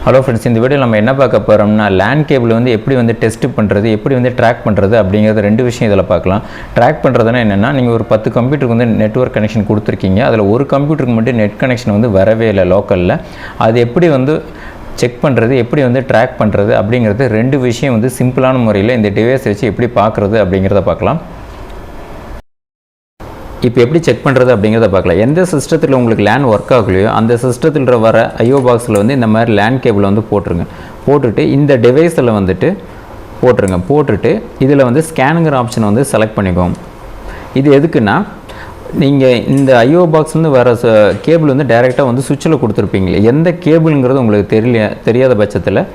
Hello friends, இந்த video நம்ம என்ன பார்க்க போகிறோம்னா LAN கேபிள் வந்து எப்படி வந்து டெஸ்ட் பண்ணுறது, எப்படி வந்து ட்ராக் பண்ணுறது அப்படிங்கிறது ரெண்டு விஷயம் இதில் பார்க்கலாம். ட்ராக் பண்ணுறதுனா என்னென்னா, நீங்கள் ஒரு 10 கம்ப்யூட்டருக்கு வந்து நெட்வொர்க் கனெக்ஷன் கொடுத்துருக்கீங்க. அதில் ஒரு கம்ப்யூட்டருக்கு மட்டும் நெட் கனெக்ஷன் வந்து வரவே இல்லை லோக்கலில். அது எப்படி வந்து செக் பண்ணுறது, எப்படி வந்து ட்ராக் பண்ணுறது அப்படிங்கிறது ரெண்டு விஷயம் வந்து சிம்பிளான முறையில் இந்த டிவைஸ் வச்சு எப்படி பார்க்குறது அப்படிங்கிறத பார்க்கலாம். இப்போ எப்படி செக் பண்ணுறது அப்படிங்கிறத பார்க்கலாம். எந்த சிஸ்டத்தில் உங்களுக்கு LAN ஒர்க் ஆகலையோ அந்த சிஸ்டத்தில் வர ஐஓ பாக்ஸில் வந்து இந்த மாதிரி LAN கேபிள் வந்து போட்டுருங்க. போட்டுட்டு இந்த டிவைஸில் வந்துட்டு போட்டுருங்க. போட்டுட்டு இதில் வந்து ஸ்கேனுங்கிற ஆப்ஷனை வந்து செலக்ட் பண்ணிக்கோங்க. இது எதுக்குன்னா, நீங்கள் இந்த ஐஓ பாக்ஸ்லேருந்து வர கேபிள் வந்து டைரெக்டாக வந்து சுவிட்சில் கொடுத்துருப்பீங்களே, எந்த கேபிளுங்கிறது உங்களுக்கு தெரியாத பட்சத்தில்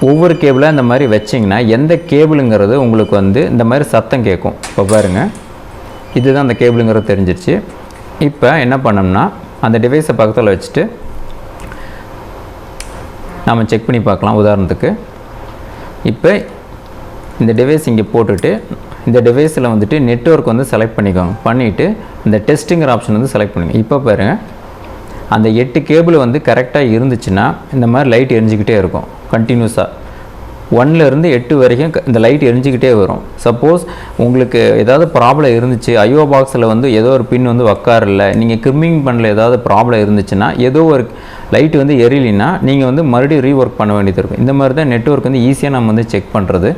ஒவ்வொரு கேபிளாக இந்த மாதிரி வச்சிங்கன்னா எந்த கேபிளுங்கிறது உங்களுக்கு வந்து இந்த மாதிரி சத்தம் கேட்கும். இப்போ பாருங்கள், இதுதான் அந்த கேபிளுங்கிறது தெரிஞ்சிருச்சு. இப்போ என்ன பண்ணோம்னா, அந்த டிவைஸை பக்கத்தில் வச்சுட்டு நாம் செக் பண்ணி பார்க்கலாம். உதாரணத்துக்கு இப்போ இந்த டிவைஸ் இங்கே போட்டுட்டு இந்த டிவைஸில் வந்துட்டு நெட்வொர்க் வந்து செலக்ட் பண்ணிக்கோங்க. பண்ணிவிட்டு இந்த டெஸ்ட்டுங்கிற ஆப்ஷன் வந்து செலக்ட் பண்ணுங்கள். இப்போ பாருங்கள், அந்த 8 கேபிள் வந்து கரெக்டாக இருந்துச்சுன்னா இந்த மாதிரி லைட் எரிஞ்சிக்கிட்டே இருக்கும் கண்டினியூஸாக. 1லேருந்து 8 வரைக்கும் இந்த லைட் எரிஞ்சிக்கிட்டே வரும். சப்போஸ் உங்களுக்கு ஏதாவது ப்ராப்ளம் இருந்துச்சு, ஐஓ பாக்ஸில் வந்து ஏதோ ஒரு பின் வந்து உக்காரல, நீங்கள் கிரிமிங் பண்ணல, ஏதாவது ப்ராப்ளம் இருந்துச்சுன்னா, ஏதோ ஒரு லைட் வந்து எரியலைன்னா நீங்கள் வந்து மறுபடியும் ரீஒர்க் பண்ண வேண்டியது இருக்கும். இந்த மாதிரி தான் நெட்வொர்க் வந்து ஈஸியாக நம்ம வந்து செக் பண்ணுறது.